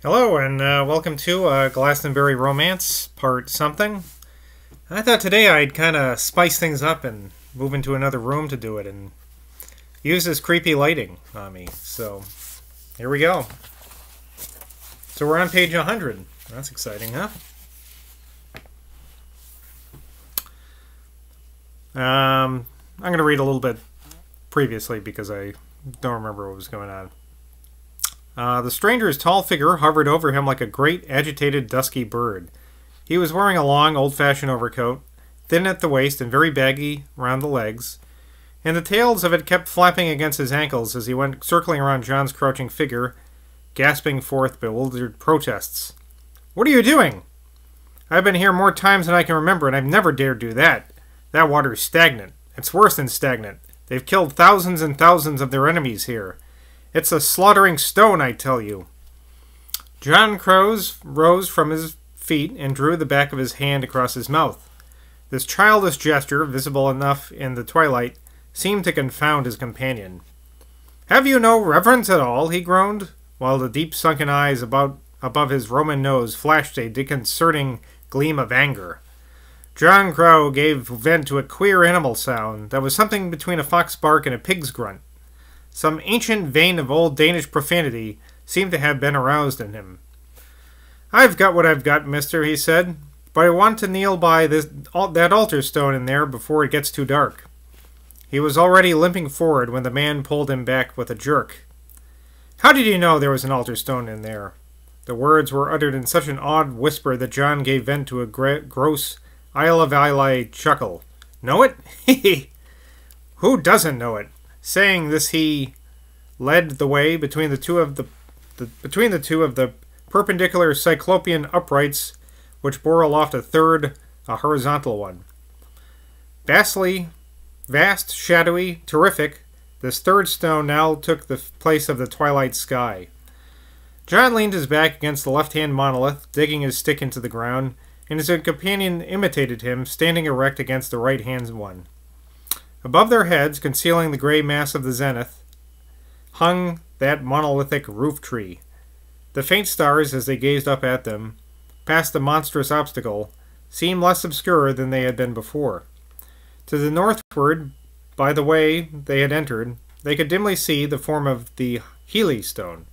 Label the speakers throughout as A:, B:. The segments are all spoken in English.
A: Hello, and welcome to Glastonbury Romance, part something. I thought today I'd kind of spice things up and move into another room to do it and use this creepy lighting on me. So, here we go. So we're on page 100. That's exciting, huh? I'm going to read a little bit previously because I don't remember what was going on. The stranger's tall figure hovered over him like a great, agitated, dusky bird. He was wearing a long, old-fashioned overcoat, thin at the waist and very baggy round the legs, and the tails of it kept flapping against his ankles as he went circling around John's crouching figure, gasping forth bewildered protests. "What are you doing? I've been here more times than I can remember, and I've never dared do that. That water's stagnant. It's worse than stagnant. They've killed thousands and thousands of their enemies here. It's a slaughtering stone, I tell you." John rose from his feet and drew the back of his hand across his mouth. This childish gesture, visible enough in the twilight, seemed to confound his companion. "Have you no reverence at all?" he groaned, while the deep sunken eyes above his Roman nose flashed a disconcerting gleam of anger. John Crow gave vent to a queer animal sound that was something between a fox bark and a pig's grunt. Some ancient vein of old Danish profanity seemed to have been aroused in him. "I've got what I've got, mister," he said, "but I want to kneel by that altar stone in there before it gets too dark." He was already limping forward when the man pulled him back with a jerk. "How did you know there was an altar stone in there?" The words were uttered in such an odd whisper that John gave vent to a gross Isle of Islay chuckle. "Know it? Hee. Who doesn't know it?" Saying this, he led the way between the two of the perpendicular cyclopean uprights, which bore aloft a horizontal one. Vast, shadowy, terrific, this third stone now took the place of the twilight sky. John leaned his back against the left-hand monolith, digging his stick into the ground, and his companion imitated him, standing erect against the right-hand one. Above their heads, concealing the gray mass of the zenith, hung that monolithic roof tree. The faint stars, as they gazed up at them, past the monstrous obstacle, seemed less obscure than they had been before. To the northward, by the way they had entered, they could dimly see the form of the Healy stone,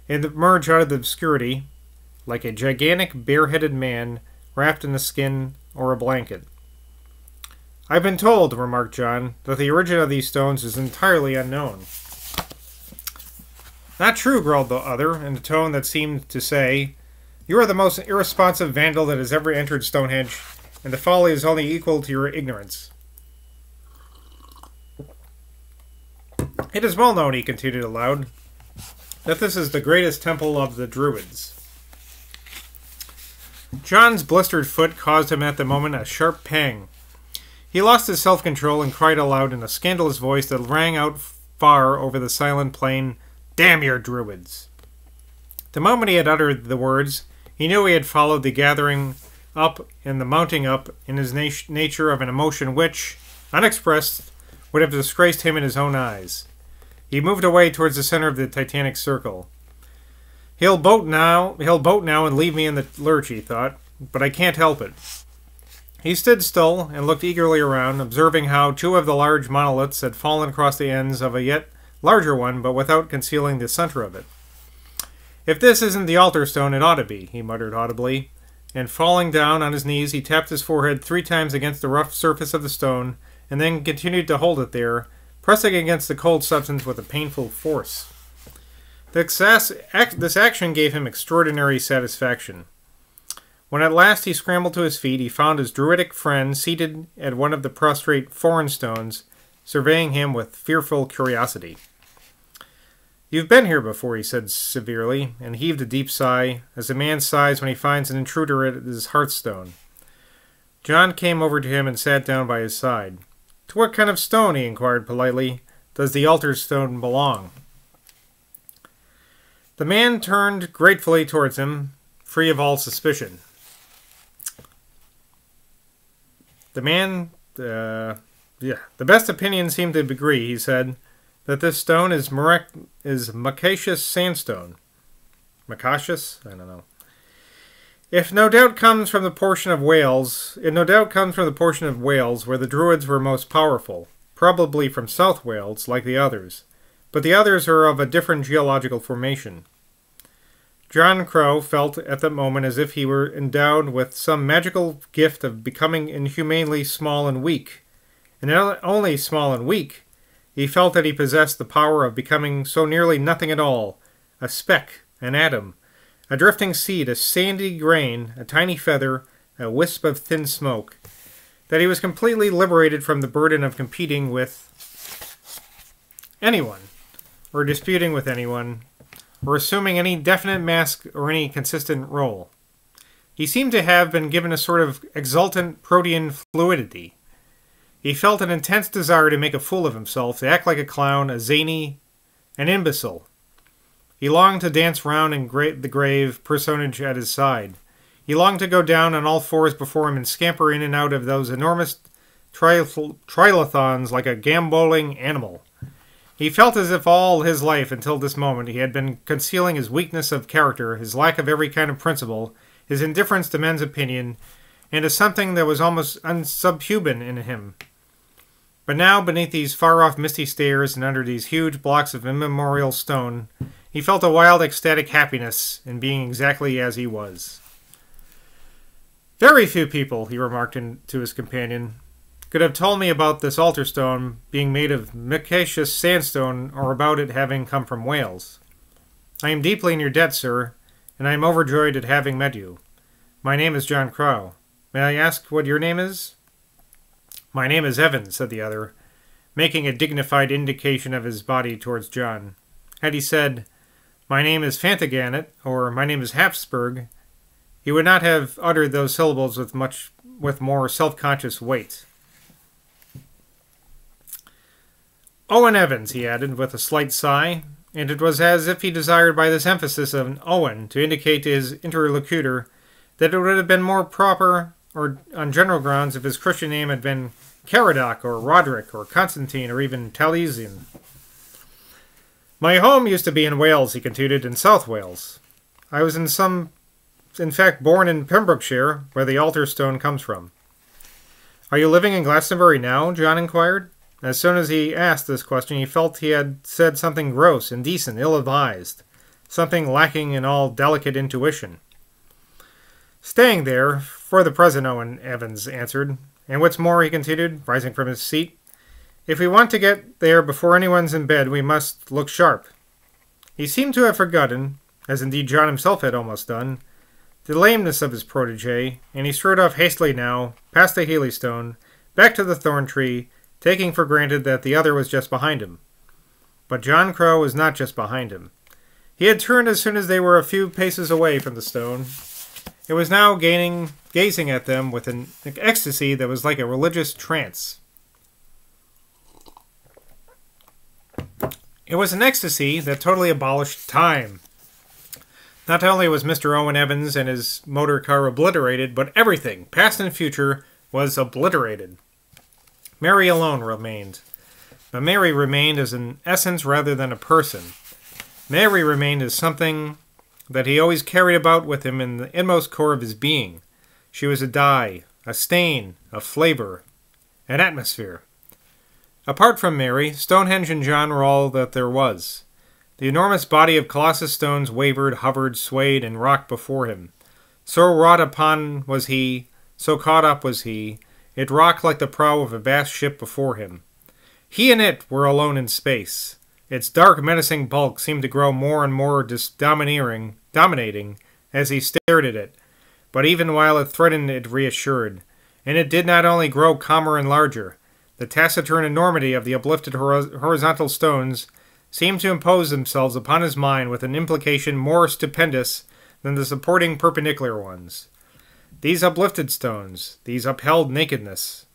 A: and emerge out of the obscurity like a gigantic bare-headed man wrapped in a skin or a blanket. "I've been told," remarked John, "that the origin of these stones is entirely unknown." "Not true," growled the other, in a tone that seemed to say, "You are the most irresponsive vandal that has ever entered Stonehenge, and the folly is only equal to your ignorance." "It is well known," he continued aloud, "that this is the greatest temple of the Druids." John's blistered foot caused him at the moment a sharp pang. He lost his self-control and cried aloud in a scandalous voice that rang out far over the silent plain, "Damn your Druids!" The moment he had uttered the words, he knew he had followed the gathering up and the mounting up in his nature of an emotion which, unexpressed, would have disgraced him in his own eyes. He moved away towards the center of the Titanic circle. He'll boat now and leave me in the lurch, he thought, but I can't help it. He stood still and looked eagerly around, observing how two of the large monoliths had fallen across the ends of a yet larger one, but without concealing the center of it. "If this isn't the altar stone, it ought to be," he muttered audibly, and falling down on his knees, he tapped his forehead 3 times against the rough surface of the stone, and then continued to hold it there, pressing against the cold substance with a painful force. This action gave him extraordinary satisfaction. When at last he scrambled to his feet, he found his druidic friend seated at one of the prostrate foreign stones, surveying him with fearful curiosity. "You've been here before," he said severely, and heaved a deep sigh, as a man sighs when he finds an intruder at his hearthstone. John came over to him and sat down by his side. "To what kind of stone," he inquired politely, "does the altar stone belong?" The man turned gratefully towards him, free of all suspicion. The best opinions seem to agree," he said, "that this stone is micaceous sandstone." Macacious? I don't know. It no doubt comes from the portion of Wales where the Druids were most powerful, probably from South Wales, like the others, but the others are of a different geological formation. John Crow felt at that moment as if he were endowed with some magical gift of becoming inhumanely small and weak. And not only small and weak, he felt that he possessed the power of becoming so nearly nothing at all, a speck, an atom, a drifting seed, a sandy grain, a tiny feather, a wisp of thin smoke, that he was completely liberated from the burden of competing with anyone, or disputing with anyone, or assuming any definite mask or any consistent role. He seemed to have been given a sort of exultant protean fluidity. He felt an intense desire to make a fool of himself, to act like a clown, a zany, an imbecile. He longed to dance round the grave personage at his side. He longed to go down on all fours before him and scamper in and out of those enormous trilithons like a gambolling animal. He felt as if all his life until this moment he had been concealing his weakness of character, his lack of every kind of principle, his indifference to men's opinion, and to something that was almost unsubhuman in him. But now, beneath these far-off misty stairs and under these huge blocks of immemorial stone, he felt a wild, ecstatic happiness in being exactly as he was. "Very few people," he remarked to his companion, "could have told me about this altar stone being made of micaceous sandstone or about it having come from Wales. I am deeply in your debt, sir, and I am overjoyed at having met you. My name is John Crow. May I ask what your name is?" "My name is Evans," said the other, making a dignified indication of his body towards John. Had he said, "My name is Fantaganet," or "My name is Hapsburg," he would not have uttered those syllables with more self-conscious weight. "Owen Evans," he added, with a slight sigh, and it was as if he desired by this emphasis of an Owen to indicate to his interlocutor that it would have been more proper, or on general grounds, if his Christian name had been Caradoc, or Roderick, or Constantine, or even Taliesin. "My home used to be in Wales," he continued, "in South Wales. I was in fact born in Pembrokeshire, where the altar stone comes from." "Are you living in Glastonbury now?" John inquired. As soon as he asked this question, he felt he had said something gross, indecent, ill-advised, something lacking in all delicate intuition. "Staying there, for the present," Owen Evans answered. "And what's more," he continued, rising from his seat, "if we want to get there before anyone's in bed, we must look sharp." He seemed to have forgotten, as indeed John himself had almost done, the lameness of his protege, and he strode off hastily now, past the Healy Stone, back to the thorn tree, taking for granted that the other was just behind him. But John Crow was not just behind him. He had turned as soon as they were a few paces away from the stone. It was now gazing at them with an ecstasy that was like a religious trance. It was an ecstasy that totally abolished time. Not only was Mr. Owen Evans and his motor car obliterated, but everything, past and future, was obliterated. Mary alone remained. But Mary remained as an essence rather than a person. Mary remained as something that he always carried about with him in the inmost core of his being. She was a dye, a stain, a flavor, an atmosphere. Apart from Mary, Stonehenge and John were all that there was. The enormous body of Colossus stones wavered, hovered, swayed, and rocked before him. So wrought upon was he, so caught up was he, it rocked like the prow of a vast ship before him. He and it were alone in space. Its dark, menacing bulk seemed to grow more and more dominating as he stared at it, but even while it threatened it reassured, and it did not only grow calmer and larger. The taciturn enormity of the uplifted horizontal stones seemed to impose themselves upon his mind with an implication more stupendous than the supporting perpendicular ones. These uplifted stones, these upheld nakedness,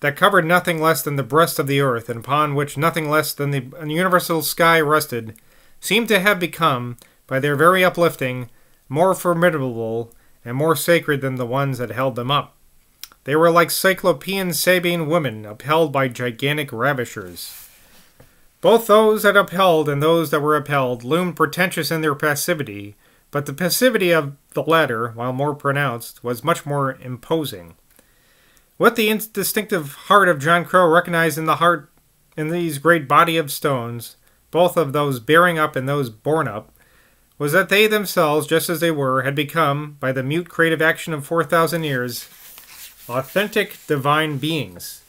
A: that covered nothing less than the breast of the earth, and upon which nothing less than the universal sky rested, seemed to have become, by their very uplifting, more formidable and more sacred than the ones that held them up. They were like cyclopean Sabine women upheld by gigantic ravishers. Both those that upheld and those that were upheld loomed pretentious in their passivity, but the passivity of the latter, while more pronounced, was much more imposing. What the instinctive heart of John Crow recognized in these great body of stones, both of those bearing up and those borne up, was that they themselves, just as they were, had become, by the mute creative action of 4,000 years, authentic divine beings.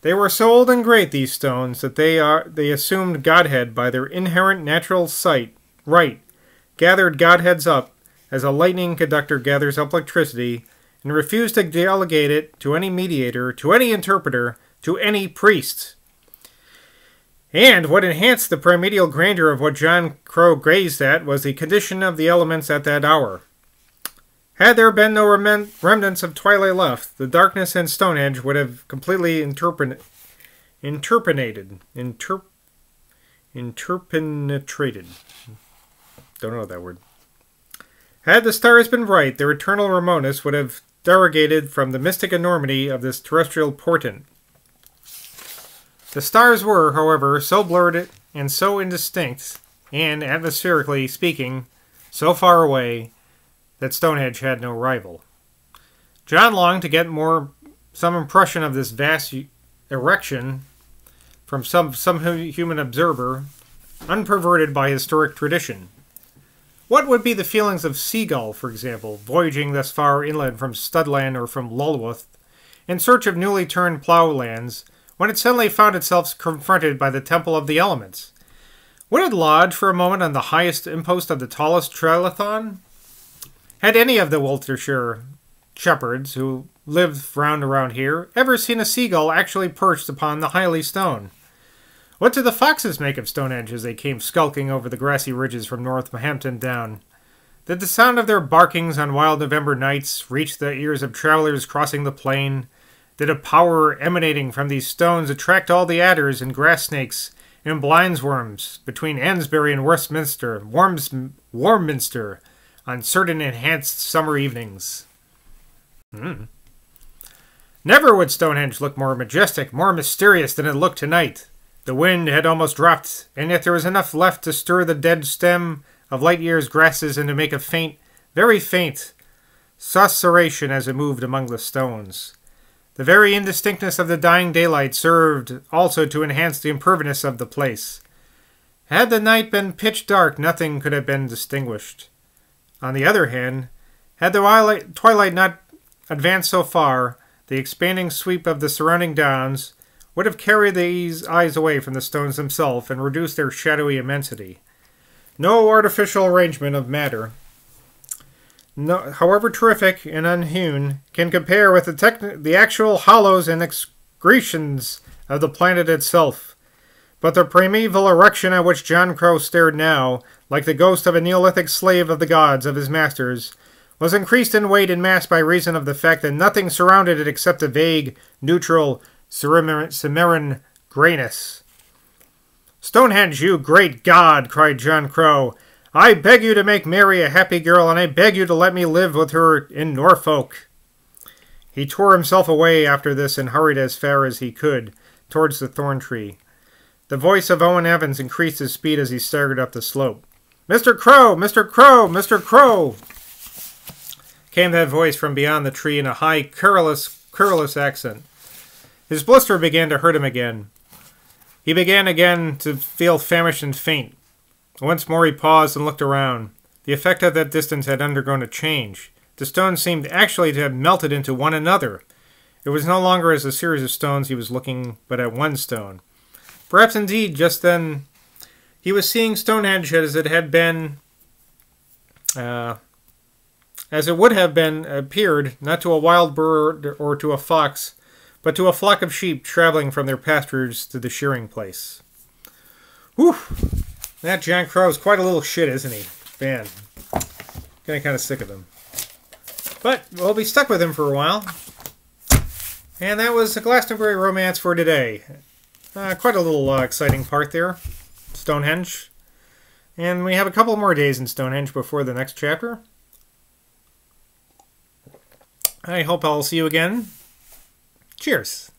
A: They were so old and great, these stones, that they assumed godhead by their inherent natural right, gathered godheads up, as a lightning conductor gathers up electricity, and refused to delegate it to any mediator, to any interpreter, to any priest. And what enhanced the primordial grandeur of what John Crow gazed at was the condition of the elements at that hour. Had there been no remnants of twilight left, the darkness in Stonehenge would have completely interpenetrated. Don't know that word. Had the stars been bright, their eternal remoteness would have derogated from the mystic enormity of this terrestrial portent. The stars were, however, so blurred and so indistinct, and, atmospherically speaking, so far away, that Stonehenge had no rival. John longed to get some impression of this vast erection from some human observer, unperverted by historic tradition. What would be the feelings of Seagull, for example, voyaging thus far inland from Studland or from Lulworth, in search of newly turned ploughlands, when it suddenly found itself confronted by the Temple of the Elements? Would it lodge for a moment on the highest impost of the tallest trilithon? Had any of the Wiltshire shepherds who lived around here ever seen a seagull actually perched upon the Highley stone? What did the foxes make of Stonehenge as they came skulking over the grassy ridges from Northampton down? Did the sound of their barkings on wild November nights reach the ears of travelers crossing the plain? Did a power emanating from these stones attract all the adders and grass snakes and blindsworms between Ansbury and Warminster, on certain enhanced summer evenings? Never would Stonehenge look more majestic, more mysterious than it looked tonight. The wind had almost dropped, and yet there was enough left to stir the dead stem of light year's grasses and to make a faint, very faint, susurration as it moved among the stones. The very indistinctness of the dying daylight served also to enhance the impervious of the place. Had the night been pitch dark, nothing could have been distinguished. On the other hand, had the twilight not advanced so far, the expanding sweep of the surrounding downs would have carried these eyes away from the stones themselves and reduced their shadowy immensity. No artificial arrangement of matter, however terrific and unhewn, can compare with the actual hollows and excretions of the planet itself. But the primeval erection at which John Crow stared now, like the ghost of a Neolithic slave of the gods of his masters, was increased in weight and mass by reason of the fact that nothing surrounded it except a vague, neutral, Cimmerian grayness. "Stonehenge, you great god!" cried John Crow. "I beg you to make Mary a happy girl, and I beg you to let me live with her in Norfolk." He tore himself away after this and hurried as far as he could towards the thorn tree. The voice of Owen Evans increased his speed as he staggered up the slope. "Mr. Crow! Mr. Crow! Mr. Crow!" came that voice from beyond the tree in a high, querulous accent. His blister began to hurt him again. He began again to feel famished and faint. Once more he paused and looked around. The effect of that distance had undergone a change. The stones seemed actually to have melted into one another. It was no longer as a series of stones he was looking, but at one stone. Perhaps indeed, just then, he was seeing Stonehenge as it had been, as it would have been appeared, not to a wild bird or to a fox, but to a flock of sheep traveling from their pastures to the shearing place. Whew! That John Crow's quite a little shit, isn't he? Man, getting kind of sick of him. But we'll be stuck with him for a while. And that was a Glastonbury Romance for today. Quite a little exciting part there. Stonehenge. And we have a couple more days in Stonehenge before the next chapter. I hope I'll see you again. Cheers.